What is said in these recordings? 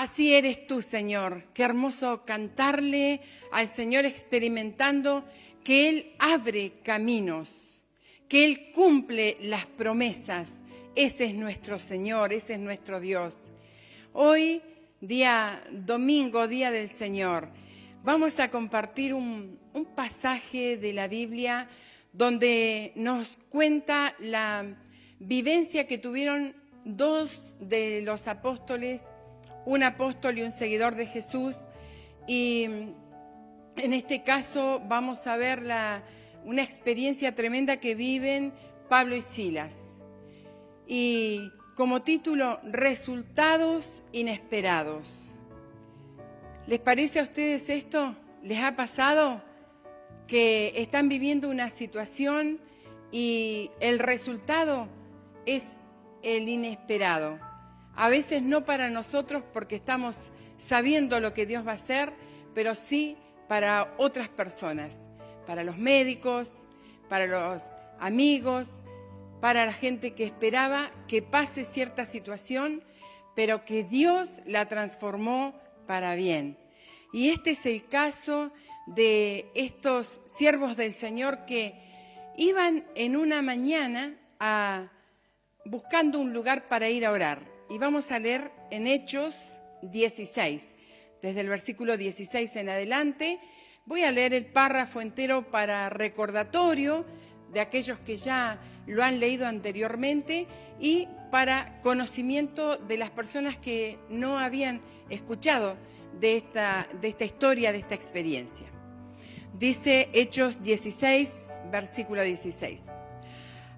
Así eres tú, Señor. Qué hermoso cantarle al Señor experimentando que Él abre caminos, que Él cumple las promesas. Ese es nuestro Señor, ese es nuestro Dios. Hoy, día domingo, día del Señor, vamos a compartir un pasaje de la Biblia donde nos cuenta la vivencia que tuvieron dos de los apóstoles, un apóstol y un seguidor de Jesús, y en este caso vamos a ver una experiencia tremenda que viven Pablo y Silas. Y como título, Resultados inesperados. ¿Les parece a ustedes esto? ¿Les ha pasado que están viviendo una situación y el resultado es el inesperado? A veces no para nosotros porque estamos sabiendo lo que Dios va a hacer, pero sí para otras personas, para los médicos, para los amigos, para la gente que esperaba que pase cierta situación, pero que Dios la transformó para bien. Y este es el caso de estos siervos del Señor que iban en una mañana buscando un lugar para ir a orar. Y vamos a leer en Hechos 16, desde el versículo 16 en adelante. Voy a leer el párrafo entero para recordatorio de aquellos que ya lo han leído anteriormente y para conocimiento de las personas que no habían escuchado de esta historia, de esta experiencia. Dice Hechos 16, versículo 16.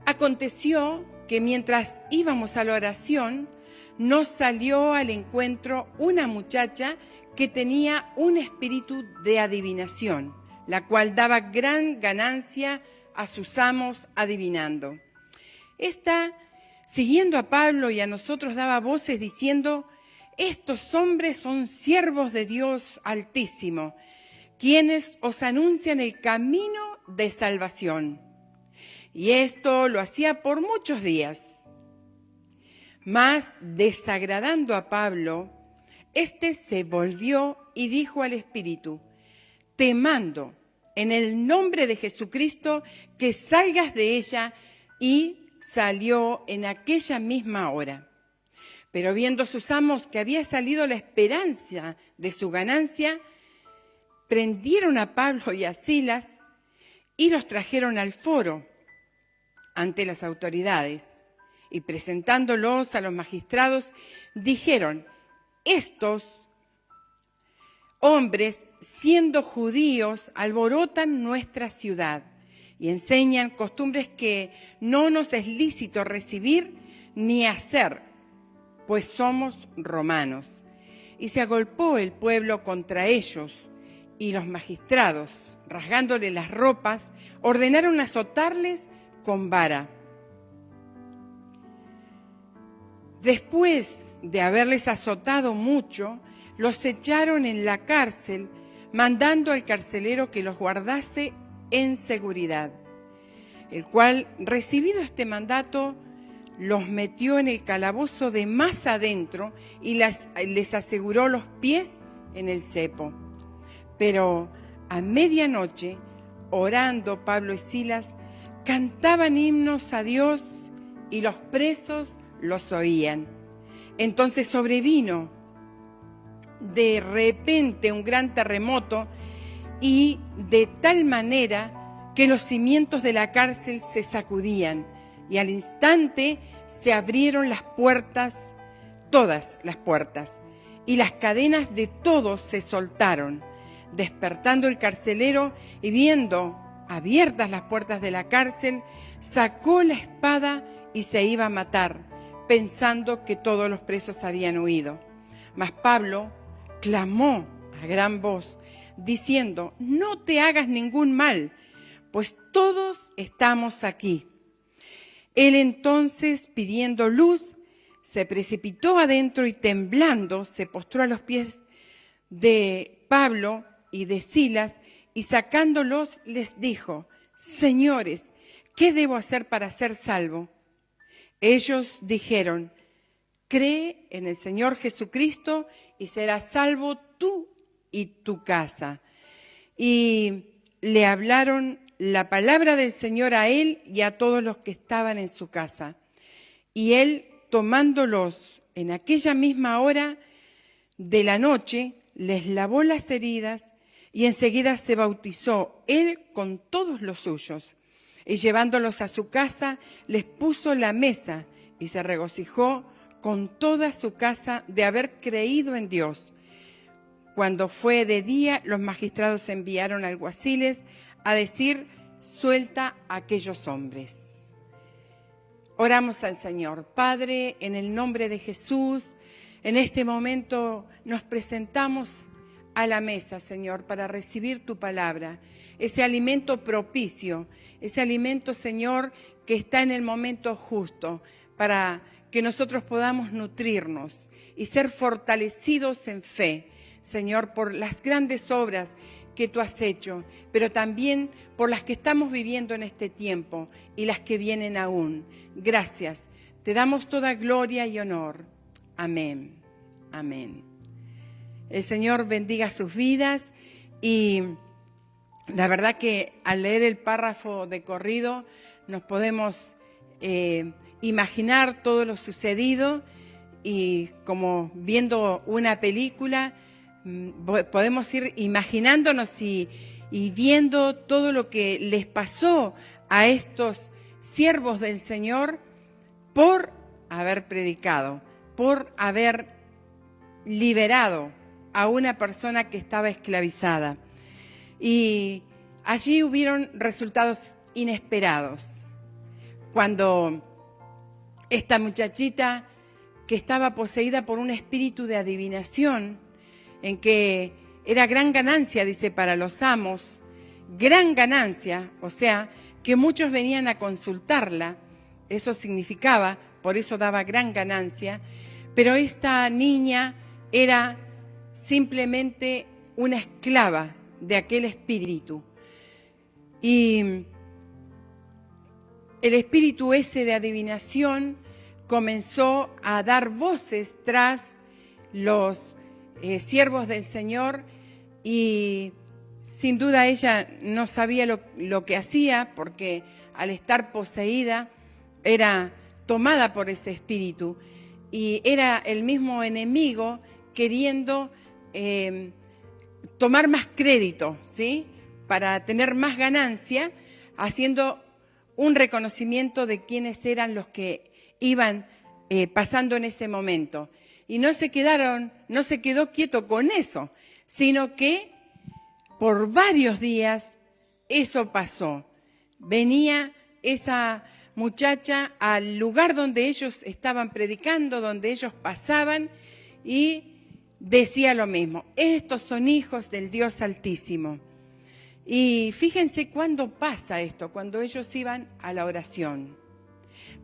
Aconteció que mientras íbamos a la oración, nos salió al encuentro una muchacha que tenía un espíritu de adivinación, la cual daba gran ganancia a sus amos adivinando. Esta, siguiendo a Pablo y a nosotros, daba voces diciendo: estos hombres son siervos de Dios Altísimo, quienes os anuncian el camino de salvación. Y esto lo hacía por muchos días. Mas, desagradando a Pablo, éste se volvió y dijo al espíritu: te mando en el nombre de Jesucristo que salgas de ella, y salió en aquella misma hora. Pero viendo sus amos que había salido la esperanza de su ganancia, prendieron a Pablo y a Silas y los trajeron al foro ante las autoridades. Y presentándolos a los magistrados, dijeron: estos hombres, siendo judíos, alborotan nuestra ciudad y enseñan costumbres que no nos es lícito recibir ni hacer, pues somos romanos. Y se agolpó el pueblo contra ellos, y los magistrados, rasgándole las ropas, ordenaron azotarles con vara. Después de haberles azotado mucho, los echaron en la cárcel, mandando al carcelero que los guardase en seguridad, el cual, recibido este mandato, los metió en el calabozo de más adentro y les aseguró los pies en el cepo. Pero a medianoche, orando Pablo y Silas, cantaban himnos a Dios y los presos los oían. Entonces sobrevino de repente un gran terremoto, y de tal manera que los cimientos de la cárcel se sacudían, y al instante se abrieron las puertas, todas las puertas, y las cadenas de todos se soltaron. Despertando el carcelero y viendo abiertas las puertas de la cárcel, sacó la espada y se iba a matar, pensando que todos los presos habían huido. Mas Pablo clamó a gran voz, diciendo: no te hagas ningún mal, pues todos estamos aquí. Él entonces, pidiendo luz, se precipitó adentro y temblando se postró a los pies de Pablo y de Silas, y sacándolos les dijo: señores, ¿qué debo hacer para ser salvo? Ellos dijeron: Cree en el Señor Jesucristo y serás salvo tú y tu casa. Y le hablaron la palabra del Señor a él y a todos los que estaban en su casa. Y él, tomándolos en aquella misma hora de la noche, les lavó las heridas y enseguida se bautizó él con todos los suyos. Y llevándolos a su casa, les puso la mesa y se regocijó con toda su casa de haber creído en Dios. Cuando fue de día, los magistrados enviaron alguaciles a decir: suelta a aquellos hombres. Oramos al Señor. Padre, en el nombre de Jesús, en este momento nos presentamos a la mesa, Señor, para recibir tu palabra, ese alimento propicio, ese alimento, Señor, que está en el momento justo, para que nosotros podamos nutrirnos y ser fortalecidos en fe, Señor, por las grandes obras que tú has hecho, pero también por las que estamos viviendo en este tiempo y las que vienen aún. Gracias. Te damos toda gloria y honor. Amén. Amén. El Señor bendiga sus vidas y la verdad que al leer el párrafo de corrido nos podemos imaginar todo lo sucedido y como viendo una película podemos ir imaginándonos y viendo todo lo que les pasó a estos siervos del Señor por haber predicado, por haber liberado a una persona que estaba esclavizada. Y allí hubieron resultados inesperados. Cuando esta muchachita que estaba poseída por un espíritu de adivinación, en que era gran ganancia, dice, para los amos, gran ganancia, o sea, que muchos venían a consultarla, eso significaba, por eso daba gran ganancia, pero esta niña era simplemente una esclava de aquel espíritu. Y el espíritu ese de adivinación comenzó a dar voces tras los siervos del Señor y sin duda ella no sabía lo que hacía porque al estar poseída era tomada por ese espíritu y era el mismo enemigo queriendo tomar más crédito, ¿sí? Para tener más ganancia, haciendo un reconocimiento de quiénes eran los que iban pasando en ese momento. Y no se quedó quieto con eso, sino que por varios días eso pasó. Venía esa muchacha al lugar donde ellos estaban predicando, donde ellos pasaban y decía lo mismo: estos son hijos del Dios Altísimo. Y fíjense cuándo pasa esto, cuando ellos iban a la oración.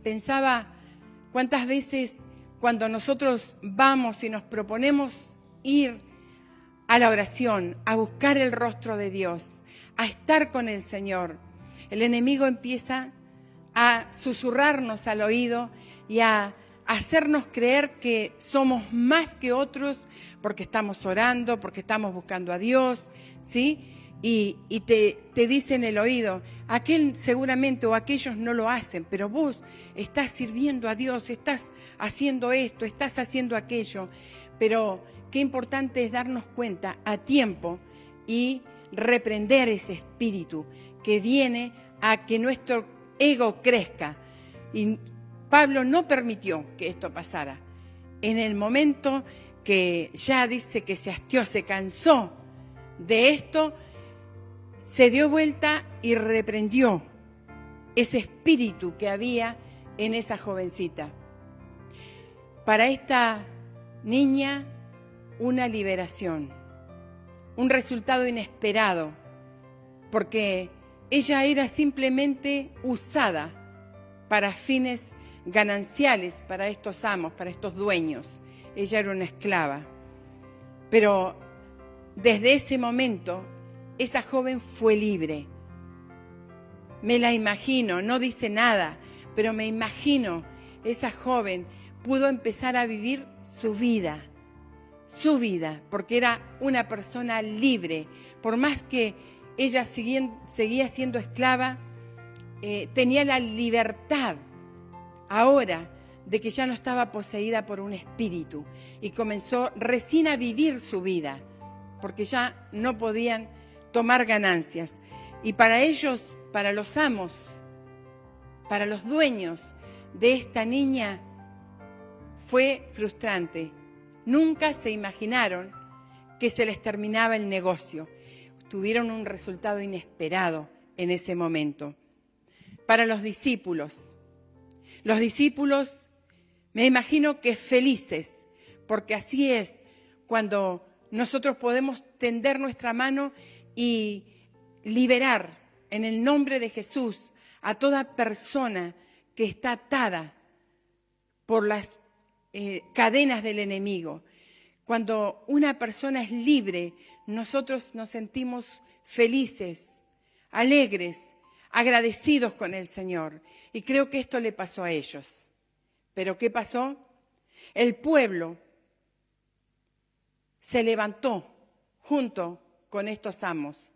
Pensaba cuántas veces cuando nosotros vamos y nos proponemos ir a la oración, a buscar el rostro de Dios, a estar con el Señor, el enemigo empieza a susurrarnos al oído y a hacernos creer que somos más que otros porque estamos orando, porque estamos buscando a Dios, ¿sí? Y te dice en el oído: aquel seguramente o aquellos no lo hacen, pero vos estás sirviendo a Dios, estás haciendo esto, estás haciendo aquello. Pero qué importante es darnos cuenta a tiempo y reprender ese espíritu que viene a que nuestro ego crezca. Y Pablo no permitió que esto pasara. En el momento que ya dice que se hastió, se cansó de esto, se dio vuelta y reprendió ese espíritu que había en esa jovencita. Para esta niña, una liberación, un resultado inesperado, porque ella era simplemente usada para fines gananciales, para estos amos, para estos dueños. Ella era una esclava. Pero desde ese momento, esa joven fue libre. Me la imagino, no dice nada, pero me imagino esa joven pudo empezar a vivir su vida, porque era una persona libre. Por más que ella seguía siendo esclava, tenía la libertad ahora de que ya no estaba poseída por un espíritu y comenzó recién a vivir su vida, porque ya no podían tomar ganancias. Y para ellos, para los amos, para los dueños de esta niña, fue frustrante. Nunca se imaginaron que se les terminaba el negocio. Tuvieron un resultado inesperado en ese momento. Para los discípulos me imagino que felices, porque así es cuando nosotros podemos tender nuestra mano y liberar en el nombre de Jesús a toda persona que está atada por las cadenas del enemigo. Cuando una persona es libre, nosotros nos sentimos felices, alegres, agradecidos con el Señor. Y creo que esto le pasó a ellos. ¿Pero qué pasó? El pueblo se levantó junto con estos amos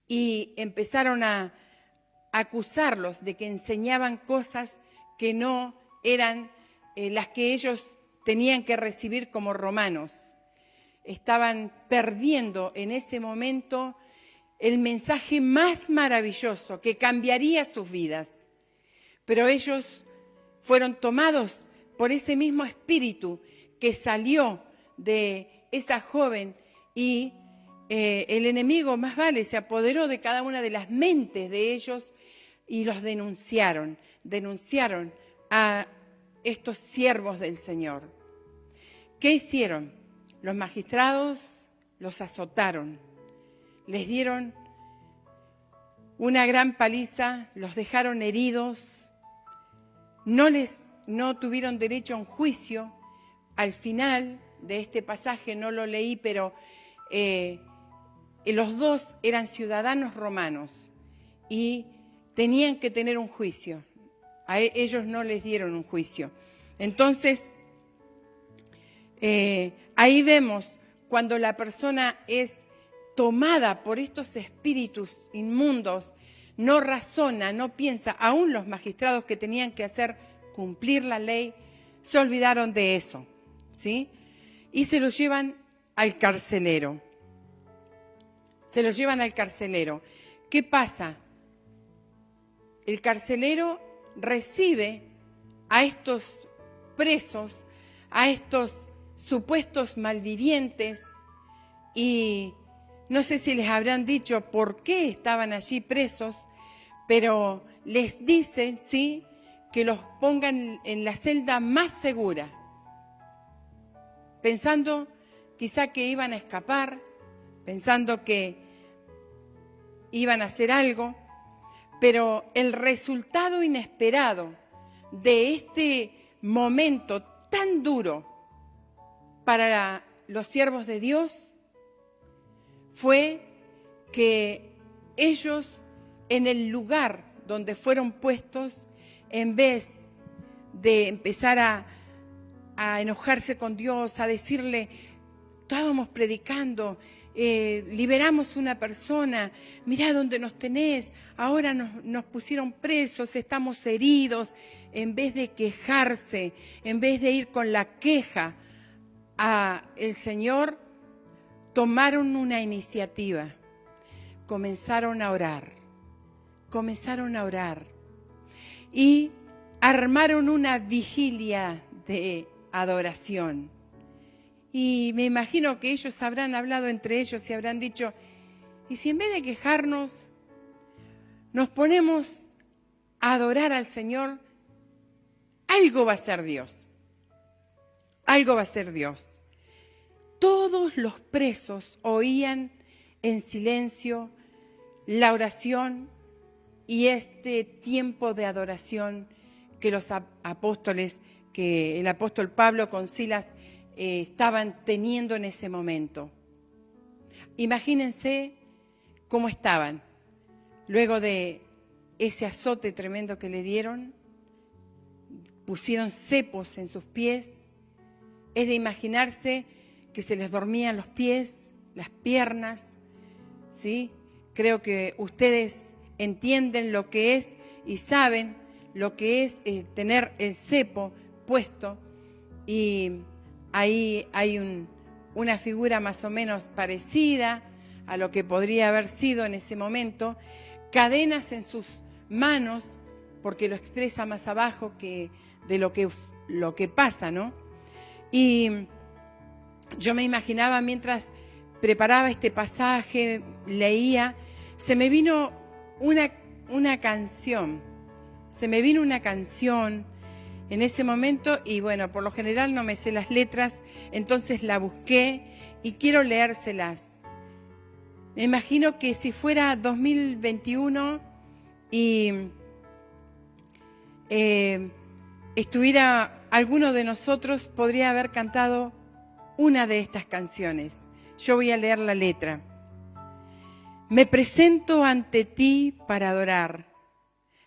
y empezaron a acusarlos de que enseñaban cosas que no eran las que ellos tenían que recibir como romanos. Estaban perdiendo en ese momento el mensaje más maravilloso que cambiaría sus vidas. Pero ellos fueron tomados por ese mismo espíritu que salió de esa joven y el enemigo más vale se apoderó de cada una de las mentes de ellos y los denunciaron a estos siervos del Señor. ¿Qué hicieron? Los magistrados los azotaron, les dieron una gran paliza, los dejaron heridos, no tuvieron derecho a un juicio. Al final de este pasaje, no lo leí, pero los dos eran ciudadanos romanos y tenían que tener un juicio. A ellos no les dieron un juicio. Entonces, ahí vemos cuando la persona es tomada por estos espíritus inmundos, no razona, no piensa. Aún los magistrados que tenían que hacer cumplir la ley se olvidaron de eso, ¿sí? Y se lo llevan al carcelero. Se lo llevan al carcelero. ¿Qué pasa? El carcelero recibe a estos presos, a estos supuestos malvivientes, y no sé si les habrán dicho por qué estaban allí presos, pero les dicen, sí, que los pongan en la celda más segura, pensando quizá que iban a escapar, pensando que iban a hacer algo, pero el resultado inesperado de este momento tan duro para los siervos de Dios fue que ellos, en el lugar donde fueron puestos, en vez de empezar a enojarse con Dios, a decirle, estábamos predicando, liberamos una persona, mirá dónde nos tenés, ahora nos pusieron presos, estamos heridos. En vez de quejarse, en vez de ir con la queja a el Señor, tomaron una iniciativa, comenzaron a orar y armaron una vigilia de adoración. Y me imagino que ellos habrán hablado entre ellos y habrán dicho, ¿y si en vez de quejarnos nos ponemos a adorar al Señor? Algo va a ser Dios. Algo va a ser Dios. Todos los presos oían en silencio la oración y este tiempo de adoración que los apóstoles, que el apóstol Pablo con Silas estaban teniendo en ese momento. Imagínense cómo estaban luego de ese azote tremendo que le dieron, pusieron cepos en sus pies. Es de imaginarse que se les dormían los pies, las piernas, ¿sí? Creo que ustedes entienden lo que es y saben lo que es tener el cepo puesto, y ahí hay una figura más o menos parecida a lo que podría haber sido en ese momento, cadenas en sus manos, porque lo expresa más abajo que de lo que pasa, ¿no? Y yo me imaginaba mientras preparaba este pasaje, leía, se me vino una canción. Se me vino una canción en ese momento y bueno, por lo general no me sé las letras, entonces la busqué y quiero leérselas. Me imagino que si fuera 2021 y estuviera alguno de nosotros, podría haber cantado una de estas canciones. Yo voy a leer la letra. Me presento ante ti para adorar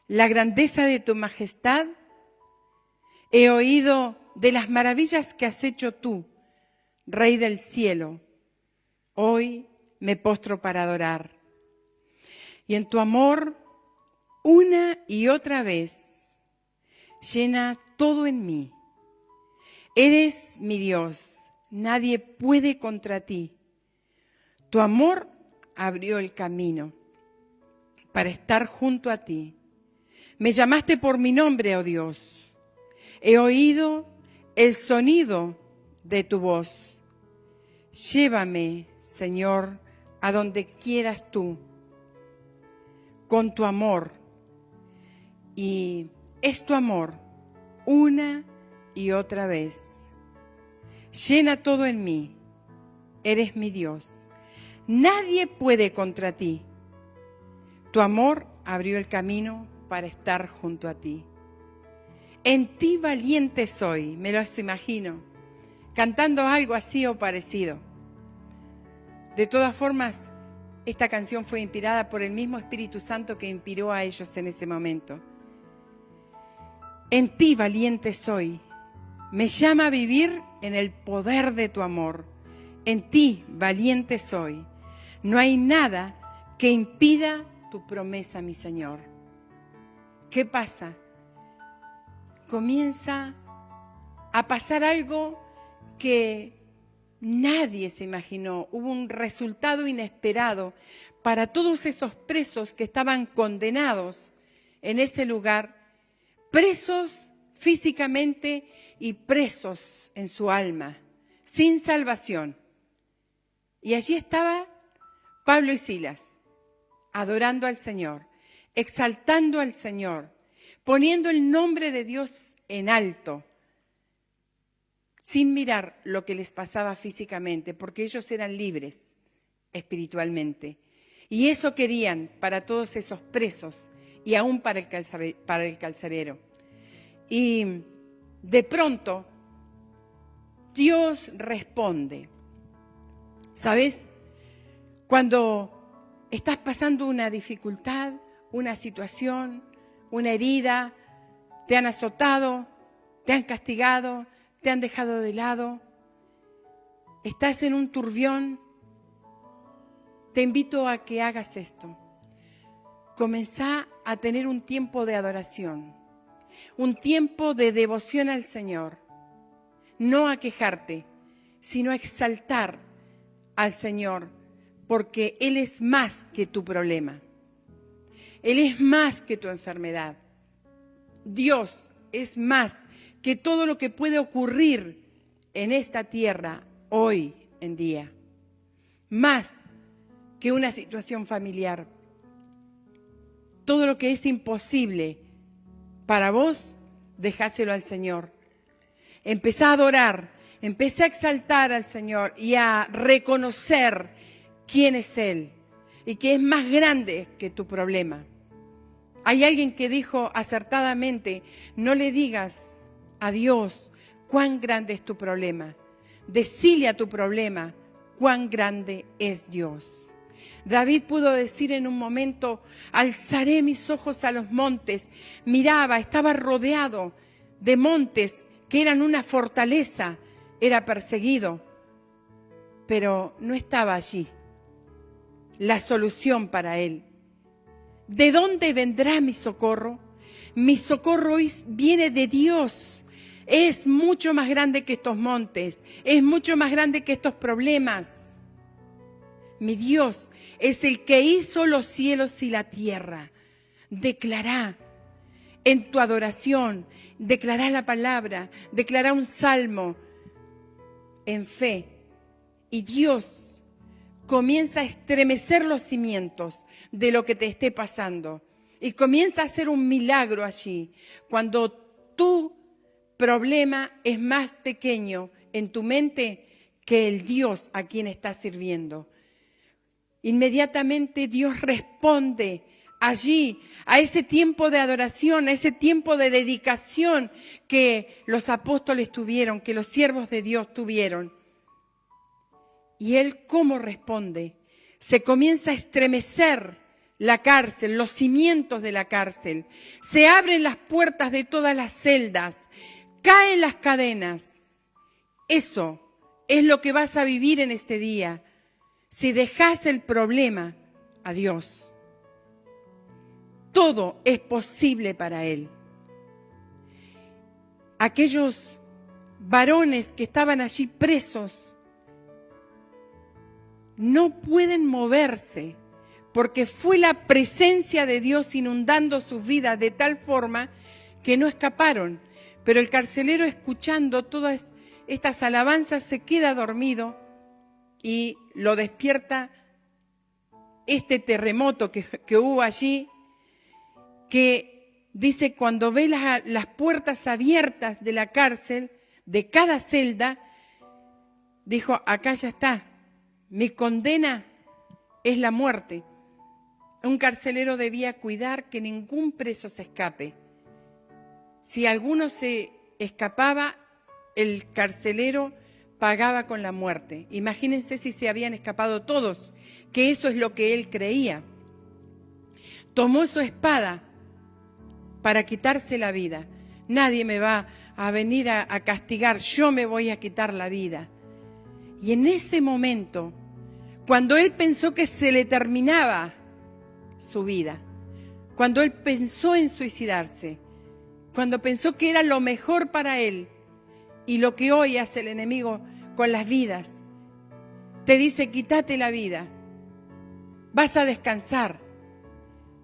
la grandeza de tu majestad. He oído de las maravillas que has hecho tú, Rey del cielo. Hoy me postro para adorar. Y en tu amor, una y otra vez, llena todo en mí. Eres mi Dios, nadie puede contra ti. Tu amor abrió el camino para estar junto a ti. Me llamaste por mi nombre, oh Dios. He oído el sonido de tu voz. Llévame, Señor, a donde quieras tú, con tu amor. Y es tu amor, una y otra vez. Llena todo en mí. Eres mi Dios. Nadie puede contra ti. Tu amor abrió el camino para estar junto a ti. En ti valiente soy, me los imagino, cantando algo así o parecido. De todas formas, esta canción fue inspirada por el mismo Espíritu Santo que inspiró a ellos en ese momento. En ti valiente soy, me llama a vivir en el poder de tu amor. En ti valiente soy, no hay nada que impida tu promesa, mi Señor. ¿Qué pasa? Comienza a pasar algo que nadie se imaginó. Hubo un resultado inesperado para todos esos presos que estaban condenados en ese lugar, presos físicamente y presos en su alma, sin salvación. Y allí estaba Pablo y Silas, adorando al Señor, exaltando al Señor, poniendo el nombre de Dios en alto, sin mirar lo que les pasaba físicamente, porque ellos eran libres espiritualmente. Y eso querían para todos esos presos y aún para el carcelero. Y de pronto Dios responde. ¿Sabes? Cuando estás pasando una dificultad, una situación, una herida, te han azotado, te han castigado, te han dejado de lado, estás en un turbión, te invito a que hagas esto. Comenzá a tener un tiempo de adoración, un tiempo de devoción al Señor. No a quejarte, sino a exaltar al Señor, porque Él es más que tu problema. Él es más que tu enfermedad. Dios es más que todo lo que puede ocurrir en esta tierra hoy en día. Más que una situación familiar. Todo lo que es imposible para vos, dejáselo al Señor. Empezá a adorar, empecé a exaltar al Señor y a reconocer quién es Él y que es más grande que tu problema. Hay alguien que dijo acertadamente, no le digas a Dios cuán grande es tu problema. Decile a tu problema cuán grande es Dios. David pudo decir en un momento, alzaré mis ojos a los montes. Miraba, estaba rodeado de montes que eran una fortaleza, era perseguido, pero no estaba allí la solución para él. ¿De dónde vendrá mi socorro? Mi socorro viene de Dios. Es mucho más grande que estos montes, es mucho más grande que estos problemas. Mi Dios es el que hizo los cielos y la tierra. Declará en tu adoración, declará la palabra, declará un salmo en fe. Y Dios comienza a estremecer los cimientos de lo que te esté pasando. Y comienza a hacer un milagro allí. Cuando tu problema es más pequeño en tu mente que el Dios a quien estás sirviendo. Inmediatamente Dios responde allí, a ese tiempo de adoración, a ese tiempo de dedicación que los apóstoles tuvieron, que los siervos de Dios tuvieron. Y Él, ¿cómo responde? Se comienza a estremecer la cárcel, los cimientos de la cárcel. Se abren las puertas de todas las celdas, caen las cadenas. Eso es lo que vas a vivir en este día, si dejas el problema a Dios. Todo es posible para Él. Aquellos varones que estaban allí presos no pueden moverse porque fue la presencia de Dios inundando sus vidas de tal forma que no escaparon. Pero el carcelero, escuchando todas estas alabanzas, se queda dormido y lo despierta este terremoto que hubo allí, que dice, cuando ve las puertas abiertas de la cárcel, de cada celda, dijo, acá ya está, mi condena es la muerte. Un carcelero debía cuidar que ningún preso se escape. Si alguno se escapaba, el carcelero pagaba con la muerte. Imagínense si se habían escapado todos, que eso es lo que él creía. Tomó su espada para quitarse la vida. Nadie me va a venir a castigar, yo me voy a quitar la vida. Y en ese momento, cuando él pensó que se le terminaba su vida, cuando él pensó en suicidarse, cuando pensó que era lo mejor para él, y lo que hoy hace el enemigo con las vidas, te dice, quítate la vida, vas a descansar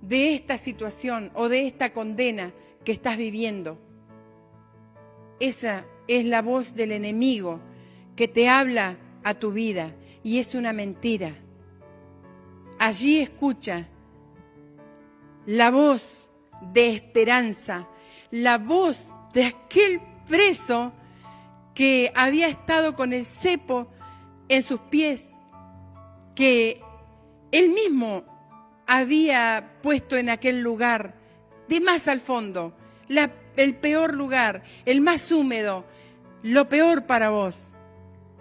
de esta situación o de esta condena que estás viviendo. Esa es la voz del enemigo que te habla a tu vida y es una mentira. Allí escucha la voz de esperanza, la voz de aquel preso que había estado con el cepo en sus pies, que él mismo había puesto en aquel lugar, de más al fondo, el peor lugar, el más húmedo, lo peor para vos.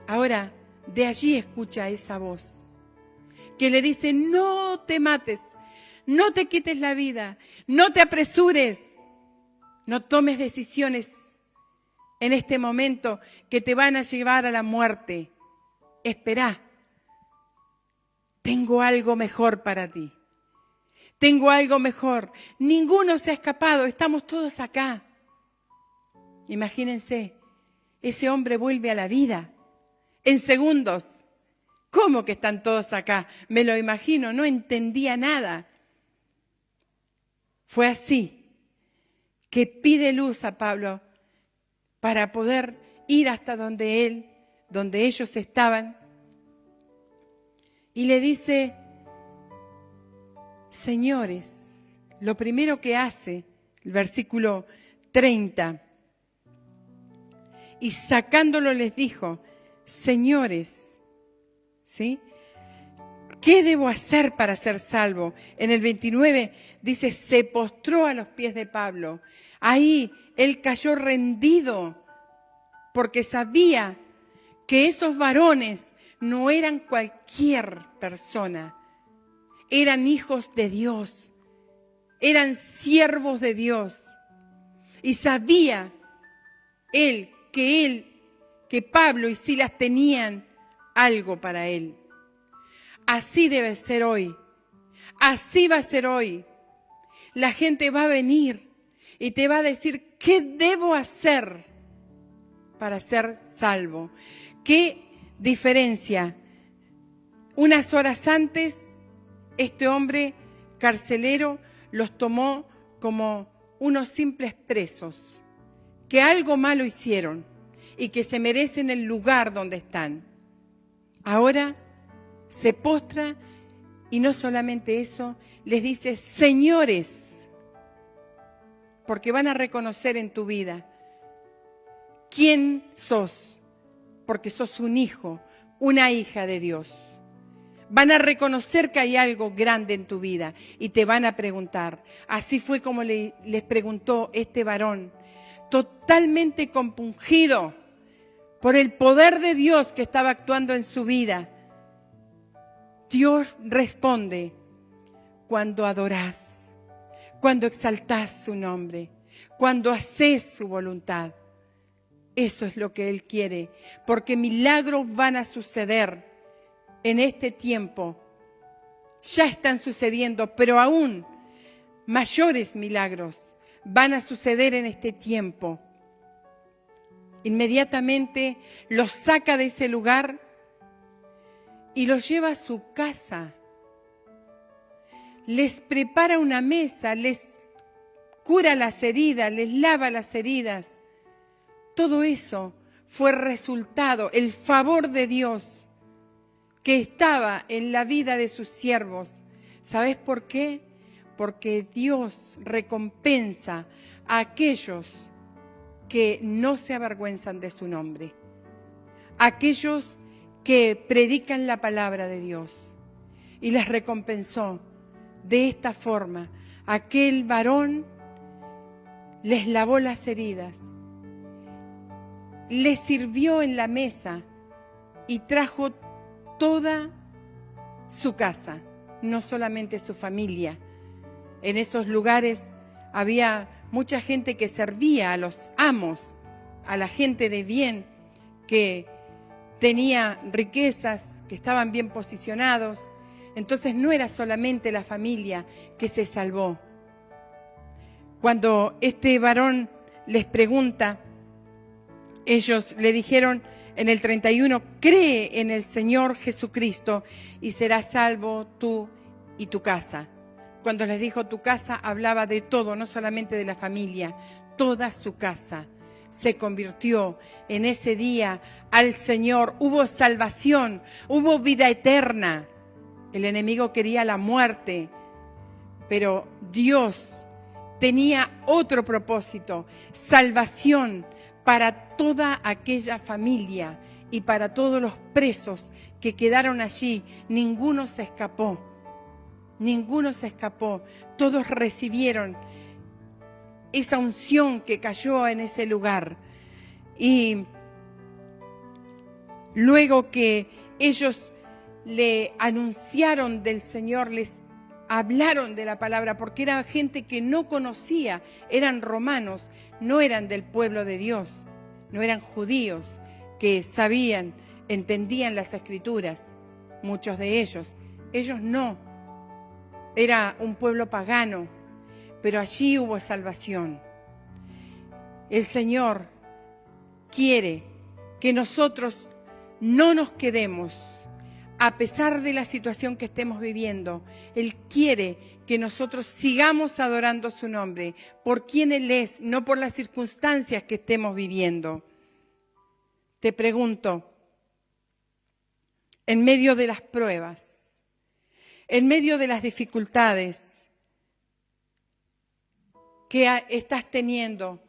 Ahora, de allí escucha esa voz que le dice, no te mates, no te quites la vida, no te apresures, no tomes decisiones en este momento que te van a llevar a la muerte. Esperá, tengo algo mejor para ti. Tengo algo mejor. Ninguno se ha escapado, estamos todos acá. Imagínense, ese hombre vuelve a la vida en segundos. ¿Cómo que están todos acá? Me lo imagino, no entendía nada. Fue así que pide luz a Pablo para poder ir hasta donde ellos estaban. Y le dice, señores, lo primero que hace, el versículo 30, y sacándolo les dijo, señores, ¿sí? ¿Qué debo hacer para ser salvo? En el 29 dice, se postró a los pies de Pablo. Ahí él cayó rendido porque sabía que esos varones no eran cualquier persona. Eran hijos de Dios, eran siervos de Dios. Y sabía que Pablo y Silas tenían algo para él. Así debe ser hoy. Así va a ser hoy. La gente va a venir y te va a decir, ¿qué debo hacer para ser salvo? ¿Qué diferencia? Unas horas antes, este hombre carcelero los tomó como unos simples presos, que algo malo hicieron y que se merecen el lugar donde están. Ahora se postra y no solamente eso, les dice, señores, porque van a reconocer en tu vida quién sos, porque sos un hijo, una hija de Dios. Van a reconocer que hay algo grande en tu vida y te van a preguntar. Así fue como les preguntó este varón, totalmente compungido por el poder de Dios que estaba actuando en su vida. Dios responde cuando adorás, cuando exaltás su nombre, cuando haces su voluntad. Eso es lo que Él quiere, porque milagros van a suceder en este tiempo. Ya están sucediendo, pero aún mayores milagros van a suceder en este tiempo. Inmediatamente los saca de ese lugar y los lleva a su casa. Les prepara una mesa, les cura las heridas, les lava las heridas. Todo eso fue resultado, el favor de Dios que estaba en la vida de sus siervos. ¿Sabes por qué? Porque Dios recompensa a aquellos que no se avergüenzan de su nombre, aquellos que predican la palabra de Dios. Y les recompensó de esta forma. Aquel varón les lavó las heridas, les sirvió en la mesa y trajo toda su casa, no solamente su familia. En esos lugares había mucha gente que servía a los amos, a la gente de bien, que tenía riquezas, que estaban bien posicionados. Entonces no era solamente la familia que se salvó. Cuando este varón les pregunta, ellos le dijeron en el 31, cree en el Señor Jesucristo y serás salvo tú y tu casa. Cuando les dijo tu casa, hablaba de todo, no solamente de la familia, toda su casa se convirtió en ese día al Señor. Hubo salvación, hubo vida eterna. El enemigo quería la muerte, pero Dios tenía otro propósito, salvación para toda aquella familia y para todos los presos que quedaron allí. Ninguno se escapó, ninguno se escapó. Todos recibieron esa unción que cayó en ese lugar. Y luego que ellos le anunciaron del Señor, les hablaron de la palabra, porque era gente que no conocía, eran romanos, no eran del pueblo de Dios, no eran judíos que sabían, entendían las escrituras, muchos de ellos no, era un pueblo pagano, pero allí hubo salvación. El Señor quiere que nosotros no nos quedemos a pesar de la situación que estemos viviendo. Él quiere que nosotros sigamos adorando su nombre por quien Él es, no por las circunstancias que estemos viviendo. Te pregunto, en medio de las pruebas, en medio de las dificultades que estás teniendo,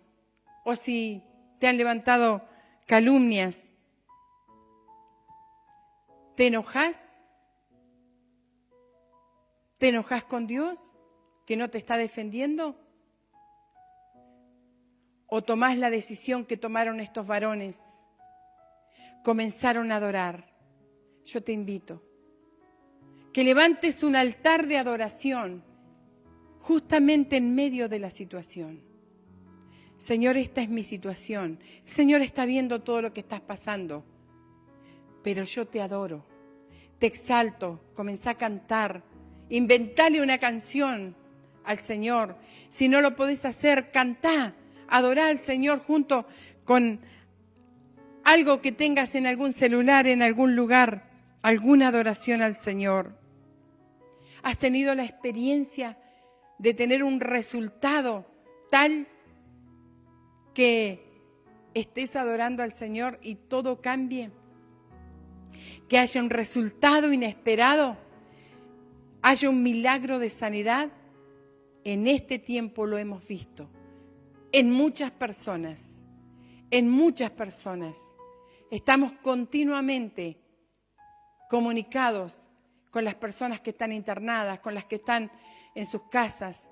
o si te han levantado calumnias, ¿te enojas? ¿Te enojas con Dios que no te está defendiendo? ¿O tomás la decisión que tomaron estos varones? Comenzaron a adorar. Yo te invito que levantes un altar de adoración justamente en medio de la situación. Señor, esta es mi situación. El Señor está viendo todo lo que estás pasando. Pero yo te adoro, te exalto, comenzá a cantar, inventale una canción al Señor. Si no lo podés hacer, cantá, adorá al Señor junto con algo que tengas en algún celular, en algún lugar, alguna adoración al Señor. ¿Has tenido la experiencia de tener un resultado tal que estés adorando al Señor y todo cambie? Que haya un resultado inesperado, haya un milagro de sanidad. En este tiempo lo hemos visto en muchas personas, Estamos continuamente comunicados con las personas que están internadas, con las que están en sus casas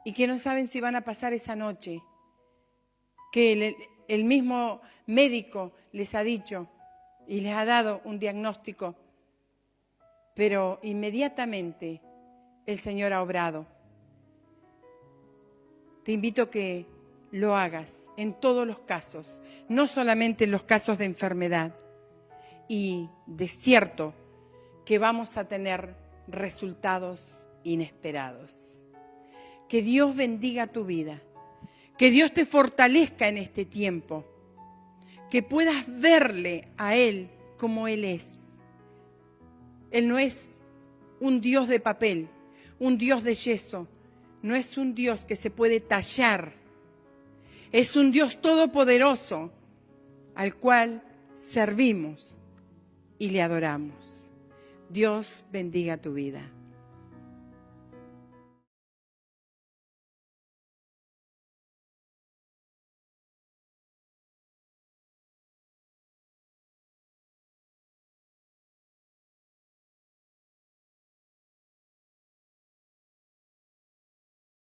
y que no saben si van a pasar esa noche, que el mismo médico les ha dicho y les ha dado un diagnóstico, pero inmediatamente el Señor ha obrado. Te invito a que lo hagas en todos los casos, no solamente en los casos de enfermedad. Y de cierto que vamos a tener resultados inesperados. Que Dios bendiga tu vida, que Dios te fortalezca en este tiempo, que puedas verle a Él como Él es. Él no es un Dios de papel, un Dios de yeso, no es un Dios que se puede tallar. Es un Dios todopoderoso al cual servimos y le adoramos. Dios bendiga tu vida.